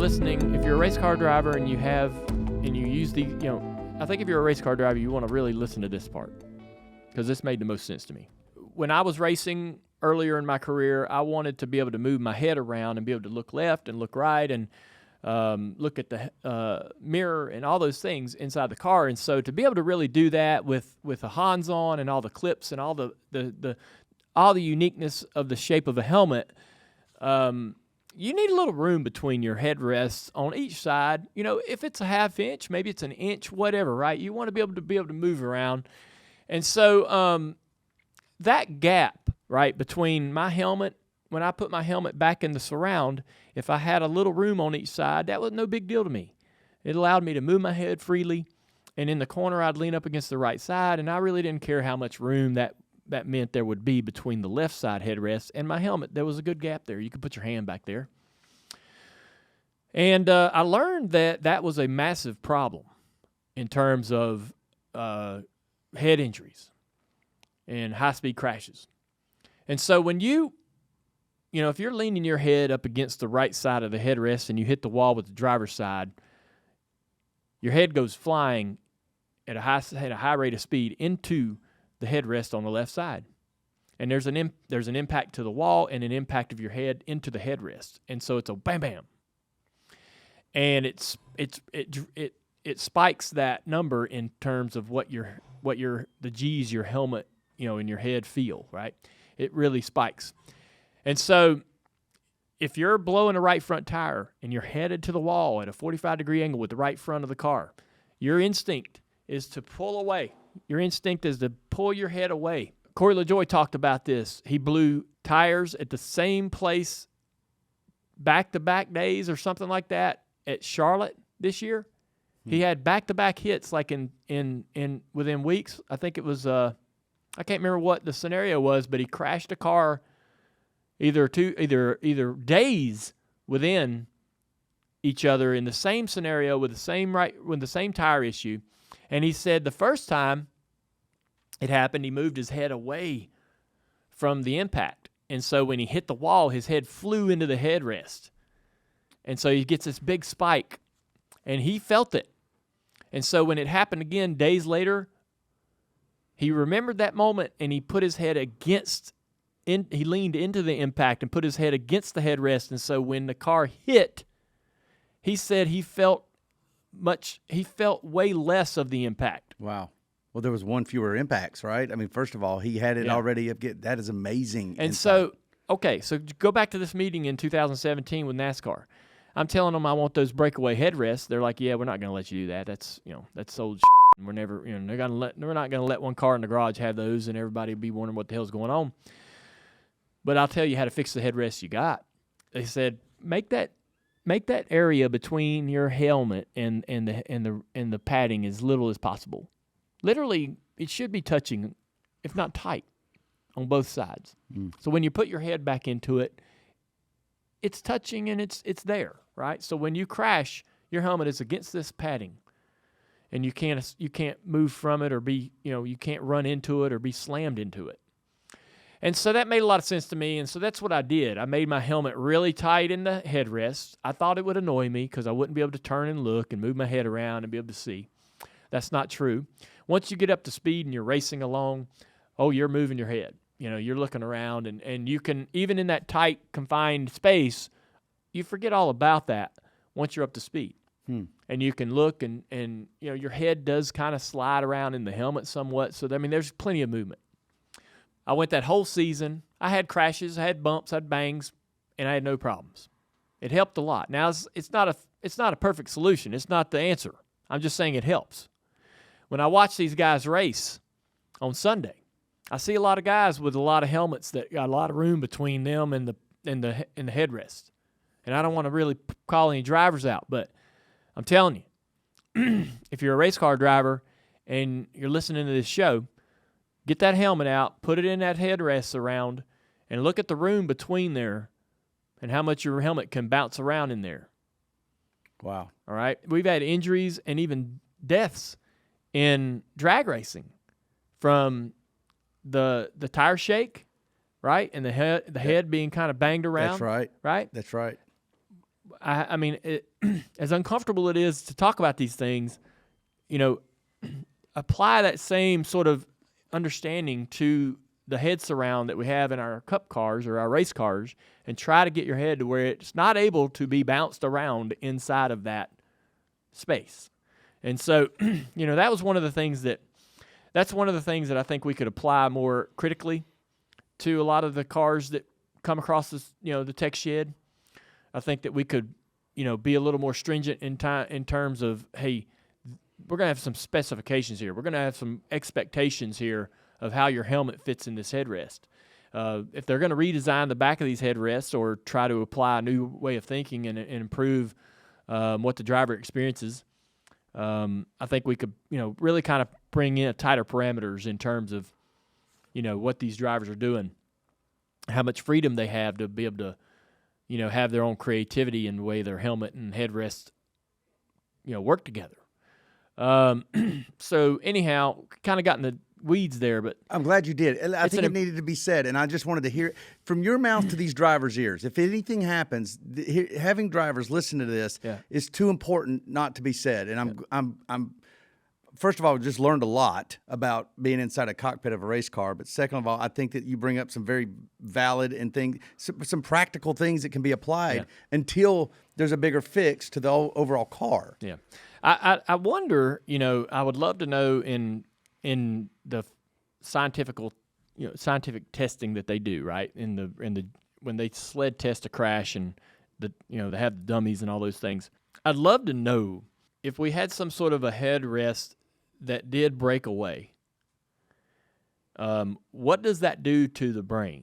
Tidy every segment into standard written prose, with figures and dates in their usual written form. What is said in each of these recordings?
listening, if you're a race car driver and you use the, I think if you're a race car driver, you want to really listen to this part because this made the most sense to me. When I was racing earlier in my career, I wanted to be able to move my head around and be able to look left and look right and look at the mirror and all those things inside the car. And so to be able to really do that with the Hans on and all the clips and all the uniqueness of the shape of a helmet, you need a little room between your headrests on each side. If it's a half inch, maybe it's an inch, whatever, right? You want to be able to move around. And so that gap, right, between my helmet, when I put my helmet back in the surround, if I had a little room on each side, that was no big deal to me. It allowed me to move my head freely, and in the corner, I'd lean up against the right side, and I really didn't care how much room that meant there would be between the left side headrest and my helmet. There was a good gap there. You could put your hand back there. And I learned that was a massive problem in terms of head injuries and high-speed crashes. And so when if you're leaning your head up against the right side of the headrest and you hit the wall with the driver's side, your head goes flying at a high rate of speed into the headrest on the left side. And there's an impact to the wall and an impact of your head into the headrest. And so it's a bam bam. And it spikes that number in terms of what the G's your helmet, in your head feel, right? It really spikes. And so if you're blowing the right front tire and you're headed to the wall at a 45-degree angle with the right front of the car, your instinct is to pull away. Your instinct is to pull your head away. Corey LaJoie talked about this. He blew tires at the same place back-to-back days or something like that at Charlotte this year. He had back-to-back hits like in within weeks. I think it was I can't remember what the scenario was, but he crashed a car either days within each other in the same scenario with the same tire issue. And he said the first time it happened, he moved his head away from the impact. And so when he hit the wall, his head flew into the headrest. And so he gets this big spike, and he felt it. And so when it happened again days later, he remembered that moment, and he put his head he leaned into the impact and put his head against the headrest. And so when the car hit, he said he felt way less of the impact. Wow. Well, there was one fewer impacts, right? I mean, first of all, he had it already. That is amazing. And so go back to this meeting in 2017 with NASCAR. I'm telling them I want those breakaway headrests. They're like, yeah, we're not going to let you do that. That's old shit. And we're never, we're not going to let one car in the garage have those, and everybody will be wondering what the hell's going on. But I'll tell you how to fix the headrest you got. They said, make that area between your helmet and the padding as little as possible. Literally, it should be touching, if not tight, on both sides. So when you put your head back into it, it's touching and it's there, right? So when you crash, your helmet is against this padding, and you can't move from it or be, you can't run into it or be slammed into it. And so that made a lot of sense to me, and so that's what I did. I made my helmet really tight in the headrest. I thought it would annoy me because I wouldn't be able to turn and look and move my head around and be able to see. That's not true. Once you get up to speed and you're racing along, you're moving your head. You're looking around, and you can, even in that tight, confined space, you forget all about that once you're up to speed. And you can look, and your head does kind of slide around in the helmet somewhat. So, there's plenty of movement. I went that whole season. I had crashes, I had bumps, I had bangs, and I had no problems. It helped a lot. Now, it's not a perfect solution. It's not the answer. I'm just saying it helps. When I watch these guys race on Sunday, I see a lot of guys with a lot of helmets that got a lot of room between them and the headrest. And I don't want to really call any drivers out, but I'm telling you, if you're a race car driver and you're listening to this show, get that helmet out, put it in that headrest around, and look at the room between there and how much your helmet can bounce around in there. Wow. All right? We've had injuries and even deaths in drag racing from the tire shake, right? And the head being kind of banged around. That's right. Right? That's right. I mean, as uncomfortable it is to talk about these things, apply that same sort of understanding to the head surround that we have in our cup cars or our race cars, and try to get your head to where it's not able to be bounced around inside of that space. And so, that was one of the things that's one of the things that I think we could apply more critically to a lot of the cars that come across this, the tech shed. I think that we could, be a little more stringent in terms of, hey, we're going to have some specifications here. We're going to have some expectations here of how your helmet fits in this headrest. If they're going to redesign the back of these headrests or try to apply a new way of thinking and improve what the driver experiences, I think we could, really kind of bring in tighter parameters in terms of, what these drivers are doing, how much freedom they have to be able to, have their own creativity in the way their helmet and headrest, work together. So anyhow, kind of got in the weeds there, but I'm glad you did. I think it needed to be said, and I just wanted to hear it from your mouth to these drivers' ears. If anything happens, having drivers listen to this is too important not to be said. And I'm first of all, just learned a lot about being inside a cockpit of a race car. But second of all, I think that you bring up some very valid and some practical things that can be applied until there's a bigger fix to the overall car. Yeah, I wonder. I would love to know in the scientific testing that they do, right? In the when they sled test a crash and they have the dummies and all those things. I'd love to know if we had some sort of a headrest that did break away. What does that do to the brain?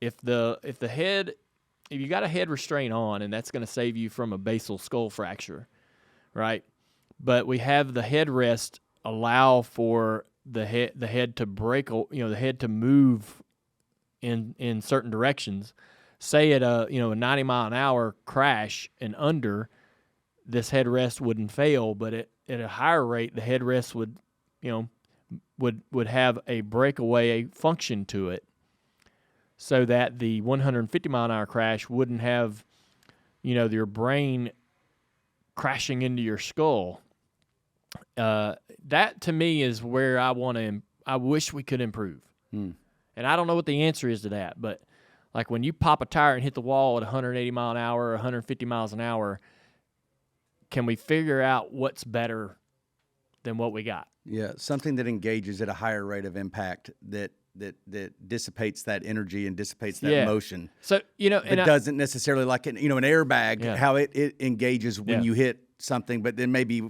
If you got a head restraint on, and that's going to save you from a basal skull fracture, right? But we have the headrest allow for the head to break, the head to move in certain directions. Say at a 90 mile an hour crash and under, this headrest wouldn't fail, but at a higher rate, the headrest would have a breakaway function to it, so that the 150 mile an hour crash wouldn't have, your brain crashing into your skull. That to me is where I wish we could improve. And I don't know what the answer is to that, but like when you pop a tire and hit the wall at 180 mile an hour or 150 miles an hour, can we figure out what's better than what we got? Yeah, something that engages at a higher rate of impact that dissipates that energy and dissipates that motion. So it doesn't necessarily like an airbag how it engages when you hit something, but then maybe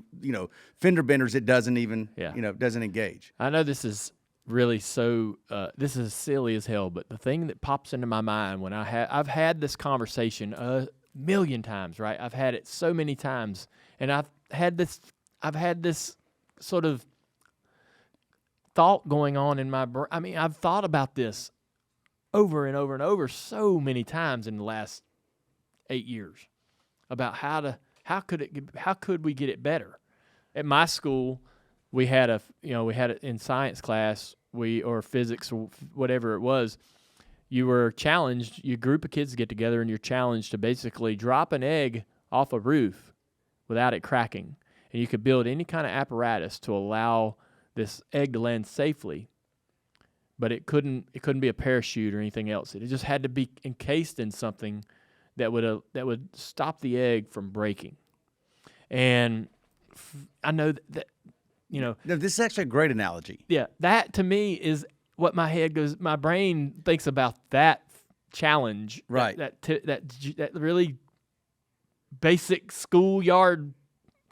fender benders it doesn't even doesn't engage. I know this is really this is silly as hell, but the thing that pops into my mind when I've had this conversation a million times, right? I've had it so many times, and I've had this sort of thought going on in my brain. I mean, I've thought about this over and over and over so many times in the last 8 years about how could we get it better? At my school, we had it in science class, or physics or whatever it was. You were challenged, your group of kids get together and you're challenged to basically drop an egg off a roof without it cracking. And you could build any kind of apparatus to allow this egg to land safely, but it couldn't be a parachute or anything else. It just had to be encased in something that would stop the egg from breaking. And I know that this is actually a great analogy. Yeah, that to me is what my brain thinks about that challenge, right? That really basic schoolyard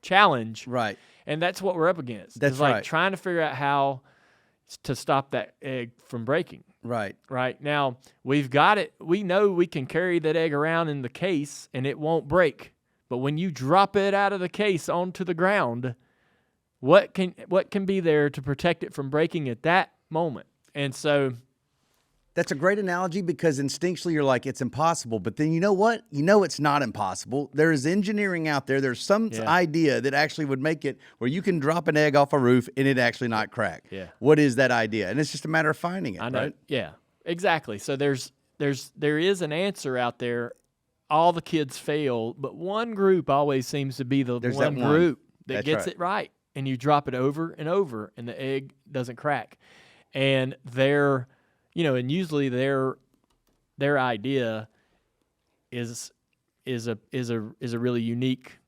challenge, right? And that's what we're up against. That's it's like right. Trying to figure out how to stop that egg from breaking. Right. Right. Now, we've got it. We know we can carry that egg around in the case and it won't break. But when you drop it out of the case onto the ground, what can be there to protect it from breaking at that moment? And so that's a great analogy, because instinctually you're like, it's impossible. But then you know what? It's not impossible. There is engineering out there. There's some idea that actually would make it where you can drop an egg off a roof and it actually not crack. Yeah. What is that idea? And it's just a matter of finding it, I know. Right? Yeah, exactly. So there is an answer out there all the kids fail, but one group always seems to be the one group that gets it right. And you drop it over and over, and the egg doesn't crack. And they're, and usually their idea is a really unique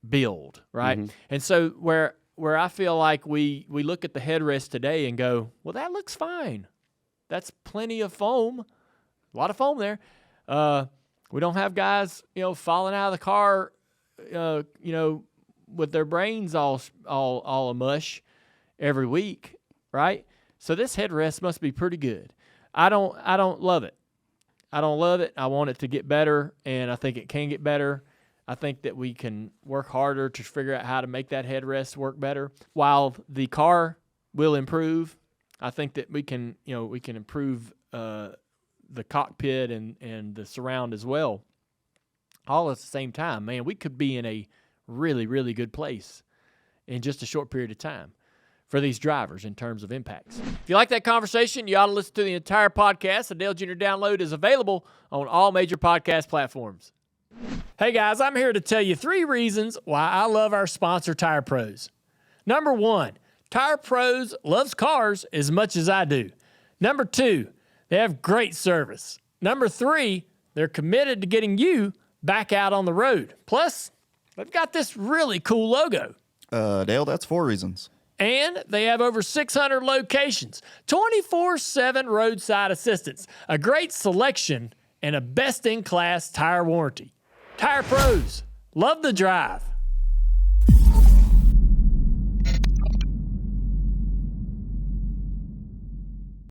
build, right? Mm-hmm. And so where I feel like we look at the headrest today and go, well, that looks fine. That's plenty of foam, a lot of foam there. We don't have guys, falling out of the car, with their brains all a mush every week, right? So this headrest must be pretty good. I don't love it. I don't love it. I want it to get better, and I think it can get better. I think that we can work harder to figure out how to make that headrest work better. While the car will improve, I think that we can improve the cockpit and the surround as well. All at the same time, man, we could be in a really, really good place in just a short period of time for these drivers in terms of impacts. If you like that conversation, you ought to listen to the entire podcast. The Dale Jr. Download is available on all major podcast platforms. Hey guys, I'm here to tell you 3 reasons why I love our sponsor, Tire Pros. Number 1, Tire Pros loves cars as much as I do. Number 2, they have great service. Number 3, they're committed to getting you back out on the road. Plus, they've got this really cool logo. Dale, that's 4 reasons. And they have over 600 locations, 24/7 roadside assistance, a great selection, and a best-in-class tire warranty. Tire Pros, love the drive.